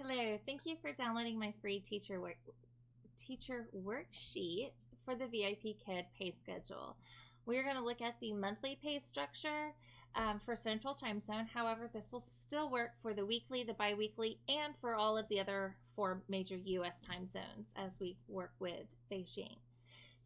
Hello, thank you for downloading my free teacher worksheet for the VIPkid pay schedule. We're going to look at the monthly pay structure for Central Time Zone. However, this will still work for the weekly, the bi-weekly, and for all of the other 4 major U.S. time zones as we work with Beijing.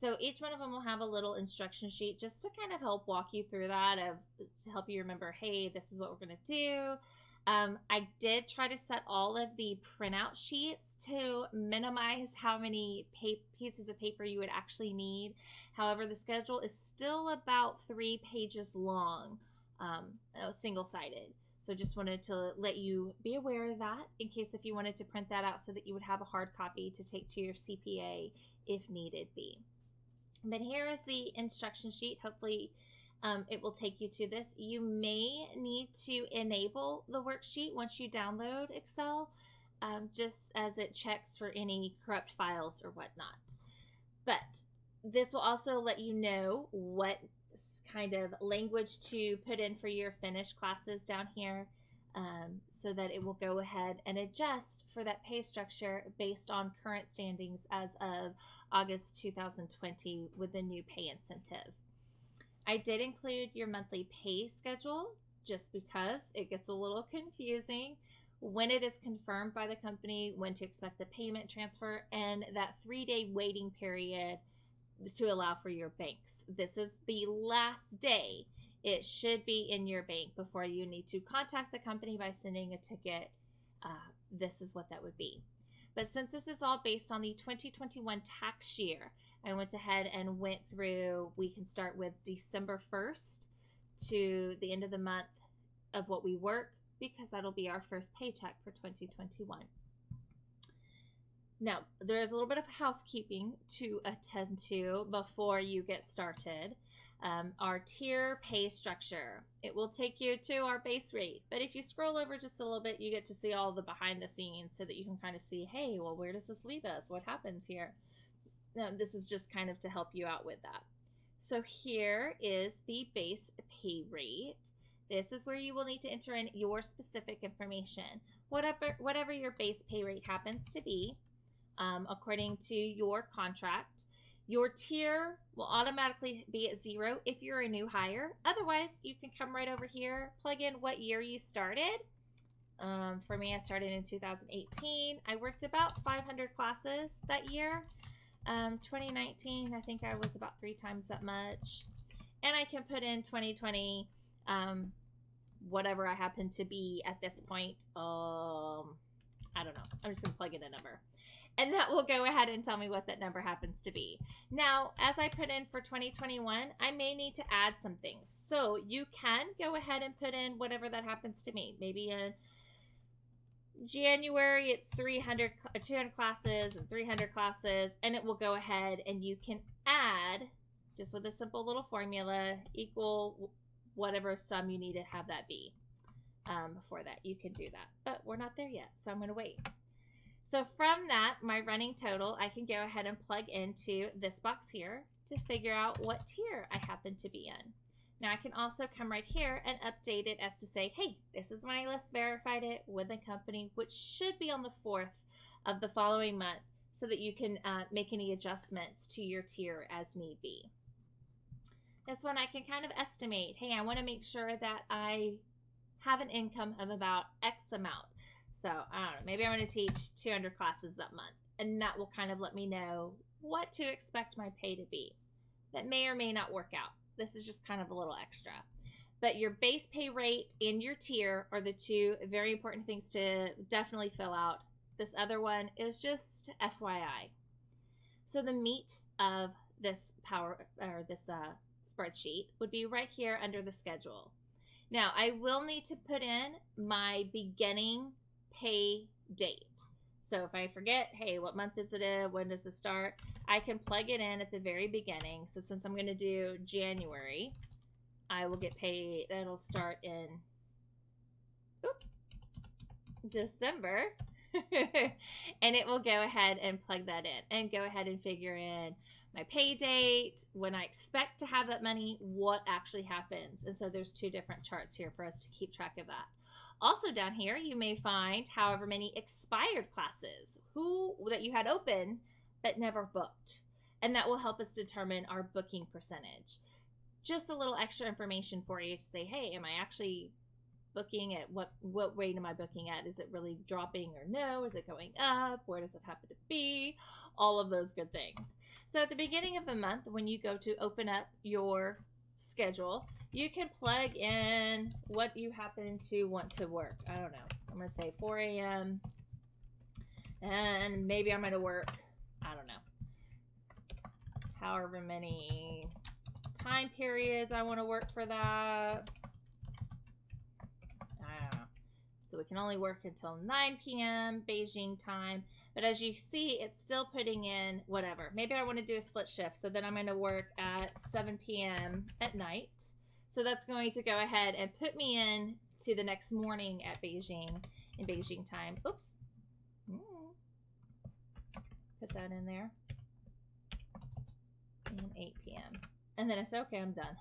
So each one of them will have a little instruction sheet just to kind of help walk you through that, to help you remember, hey, this is what we're going to do. I did try to set all of the printout sheets to minimize how many pieces of paper you would actually need. However, the schedule is still about 3 pages long, single-sided. So just wanted to let you be aware of that in case if you wanted to print that out so that you would have a hard copy to take to your CPA if needed be. But here is the instruction sheet. Hopefully it will take you to this. You may need to enable the worksheet once you download Excel, just as it checks for any corrupt files or whatnot. But this will also let you know what kind of language to put in for your Finnish classes down here, so that it will go ahead and adjust for that pay structure based on current standings as of August 2020 with the new pay incentive. I did include your monthly pay schedule just because it gets a little confusing when it is confirmed by the company, when to expect the payment transfer, and that 3-day waiting period to allow for your banks. This is the last day it should be in your bank before you need to contact the company by sending a ticket. This is what that would be. But since this is all based on the 2021 tax year, I went ahead and went through, we can start with December 1st to the end of the month of what we work, because that'll be our first paycheck for 2021. Now, there is a little bit of housekeeping to attend to before you get started. Our tier pay structure. It will take you to our base rate, but if you scroll over just a little bit, you get to see all the behind the scenes so that you can kind of see, hey, well, where does this leave us? What happens here? Now, this is just kind of to help you out with that. So here is the base pay rate. This is where you will need to enter in your specific information, whatever your base pay rate happens to be, according to your contract. Your tier will automatically be at 0 if you're a new hire. Otherwise, you can come right over here, plug in what year you started. For me, I started in 2018. I worked about 500 classes that year. 2019, I think I was about 3 times that much. And I can put in 2020, whatever I happen to be at this point. I don't know. I'm just going to plug in a number. And that will go ahead and tell me what that number happens to be. Now, as I put in for 2021, I may need to add some things. So you can go ahead and put in whatever that happens to me. Maybe in January, it's 200 classes and 300 classes, and it will go ahead and you can add, just with a simple little formula, equal whatever sum you need to have that be. For that, you can do that. But we're not there yet, so I'm going to wait. So from that, my running total, I can go ahead and plug into this box here to figure out what tier I happen to be in. Now I can also come right here and update it as to say, hey, this is when I last verified it with a company, which should be on the 4th of the following month, so that you can make any adjustments to your tier as need be. This one I can kind of estimate, hey, I want to make sure that I have an income of about X amount. So, I don't know, maybe I'm going to teach 200 classes that month, and that will kind of let me know what to expect my pay to be. That may or may not work out. This is just kind of a little extra. But your base pay rate and your tier are the 2 very important things to definitely fill out. This other one is just FYI. So the meat of this spreadsheet would be right here under the schedule. Now, I will need to put in my beginning pay date. So if I forget, hey, what month is it in? When does it start? I can plug it in at the very beginning. So since I'm going to do January, I will get paid. That'll start in December. And it will go ahead and plug that in and go ahead and figure in my pay date, when I expect to have that money, what actually happens. And so there's 2 different charts here for us to keep track of that. Also down here, you may find however many expired classes that you had open but never booked. And that will help us determine our booking percentage. Just a little extra information for you to say, hey, am I actually booking at what rate am I booking at? Is it really dropping or no? Is it going up? Where does it happen to be? All of those good things. So at the beginning of the month, when you go to open up your schedule, you can plug in what you happen to want to work. I don't know. I'm going to say 4 a.m. and maybe I'm going to work, I don't know, however many time periods I want to work for that. I don't know. So we can only work until 9 p.m. Beijing time. But as you see, it's still putting in whatever. Maybe I want to do a split shift. So then I'm going to work at 7 p.m. at night. So that's going to go ahead and put me in to the next morning at Beijing, in Beijing time. Oops. Put that in there. And 8 p.m. And then I say, okay, I'm done.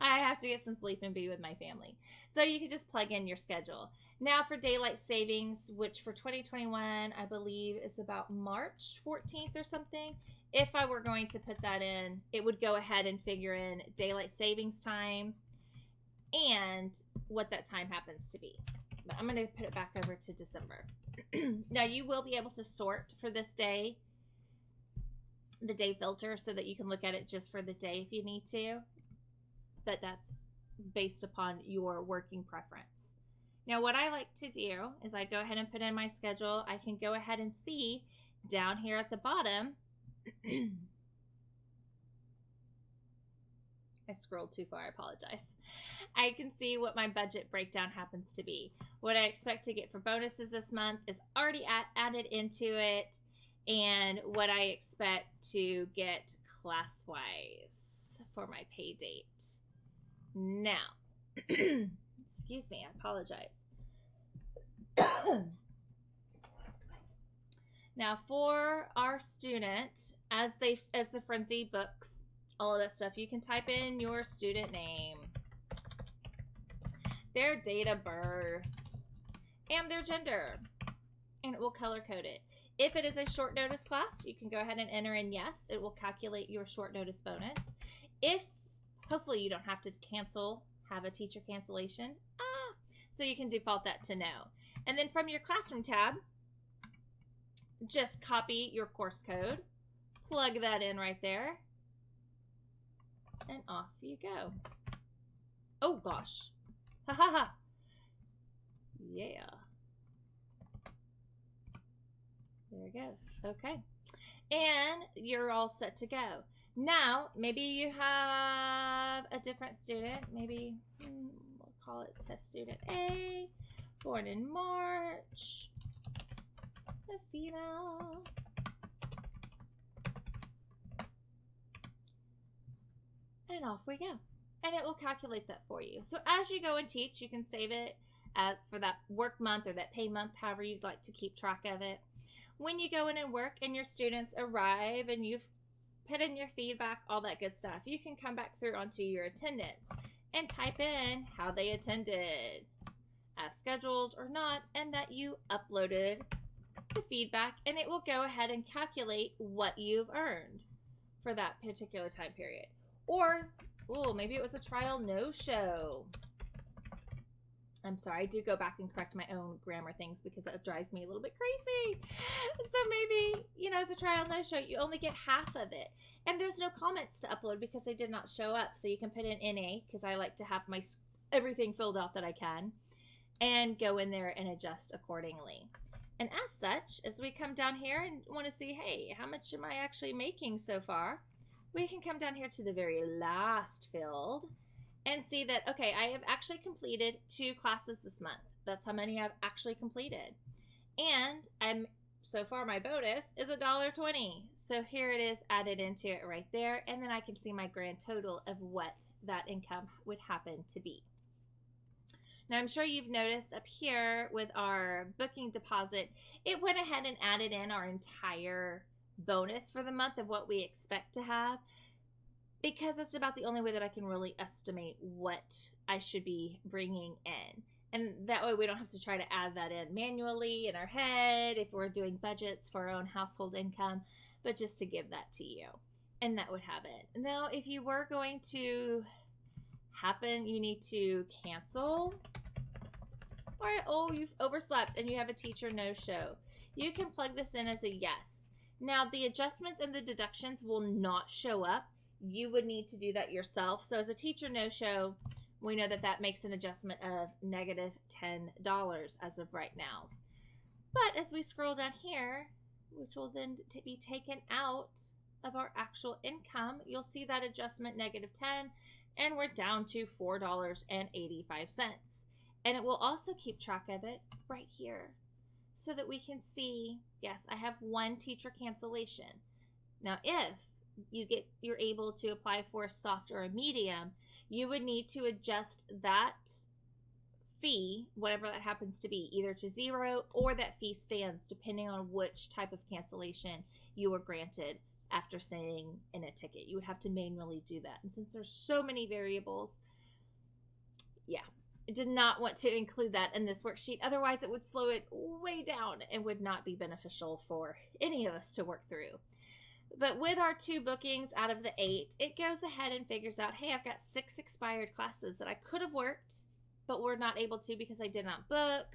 I have to get some sleep and be with my family. So you can just plug in your schedule. Now for daylight savings, which for 2021, I believe is about March 14th or something. If I were going to put that in, it would go ahead and figure in daylight savings time and what that time happens to be. But I'm going to put it back over to December. Now you will be able to sort for this day, the day filter, so that you can look at it just for the day if you need to. But that's based upon your working preference. Now what I like to do is I go ahead and put in my schedule. I can go ahead and see down here at the bottom. I scrolled too far, I apologize. I can see what my budget breakdown happens to be. What I expect to get for bonuses this month is already added into it, and what I expect to get class-wise for my pay date. Now, excuse me, I apologize. Now for our student, as the Frenzy books all of that stuff, you can type in your student name, their date of birth, and their gender, and it will color code it. If it is a short notice class, you can go ahead and enter in yes. It will calculate your short notice bonus. If, hopefully you don't have to have a teacher cancellation. So you can default that to no. And then from your classroom tab, just copy your course code, plug that in right there, and off you go. Oh gosh. Ha ha ha. Yeah. There it goes. Okay. And you're all set to go. Now, maybe you have a different student. Maybe we'll call it test student A, born in March, a female. And off we go. And it will calculate that for you. So as you go and teach, you can save it as for that work month or that pay month, however you'd like to keep track of it. When you go in and work and your students arrive and you've put in your feedback, all that good stuff, you can come back through onto your attendance and type in how they attended, as scheduled or not, and that you uploaded the feedback, and it will go ahead and calculate what you've earned for that particular time period. Or, oh, maybe it was a trial no-show. I'm sorry, I do go back and correct my own grammar things because it drives me a little bit crazy. So maybe, as a trial no-show, you only get half of it. And there's no comments to upload because they did not show up. So you can put in NA, because I like to have my everything filled out that I can, and go in there and adjust accordingly. And as such, as we come down here and want to see, hey, how much am I actually making so far? We can come down here to the very last field and see that, okay, I have actually completed 2 classes this month. That's how many I've actually completed. And so far my bonus is $1.20. So here it is added into it right there. And then I can see my grand total of what that income would happen to be. Now I'm sure you've noticed up here with our booking deposit, it went ahead and added in our entire bonus for the month of what we expect to have, because that's about the only way that I can really estimate what I should be bringing in. And that way we don't have to try to add that in manually in our head if we're doing budgets for our own household income, but just to give that to you. And that would have it. Now, if you were going to happen, you need to cancel, or oh, you've overslept and you have a teacher no-show, you can plug this in as a yes. Now, the adjustments and the deductions will not show up. You would need to do that yourself. So as a teacher no-show, we know that that makes an adjustment of negative $10 as of right now. But as we scroll down here, which will then be taken out of our actual income, you'll see that adjustment negative 10, and we're down to $4.85. And it will also keep track of it right here so that we can see, yes, I have one teacher cancellation. Now, if you're able to apply for a soft or a medium, you would need to adjust that fee, whatever that happens to be, either to 0 or that fee stands, depending on which type of cancellation you were granted after sending in a ticket. You would have to manually do that. And since there's so many variables, yeah, I did not want to include that in this worksheet. Otherwise, it would slow it way down and would not be beneficial for any of us to work through. But with our 2 bookings out of the 8, it goes ahead and figures out, hey, I've got 6 expired classes that I could have worked, but were not able to because I did not book,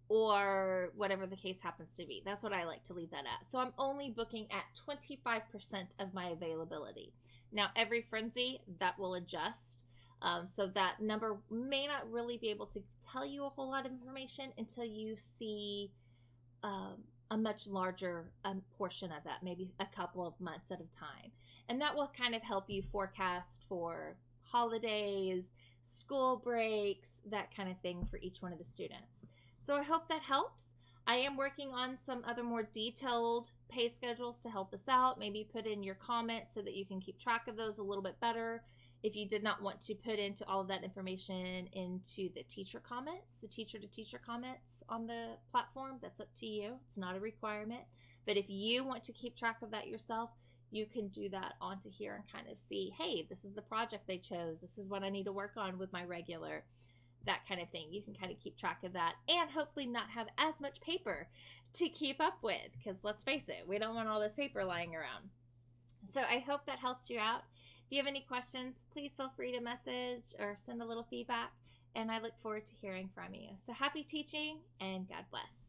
or whatever the case happens to be. That's what I like to leave that at. So I'm only booking at 25% of my availability. Now, every frenzy, that will adjust. So that number may not really be able to tell you a whole lot of information until you see a much larger portion of that, maybe a couple of months at a time. And that will kind of help you forecast for holidays, school breaks, that kind of thing for each one of the students. So I hope that helps. I am working on some other more detailed pay schedules to help us out. Maybe put in your comments so that you can keep track of those a little bit better. If you did not want to put into all of that information into the teacher comments, the teacher-to-teacher comments on the platform, that's up to you. It's not a requirement. But if you want to keep track of that yourself, you can do that onto here and kind of see, hey, this is the project they chose. This is what I need to work on with my regular, that kind of thing. You can kind of keep track of that and hopefully not have as much paper to keep up with, because let's face it, we don't want all this paper lying around. So I hope that helps you out. If you have any questions, please feel free to message or send a little feedback, and I look forward to hearing from you. So happy teaching, and God bless.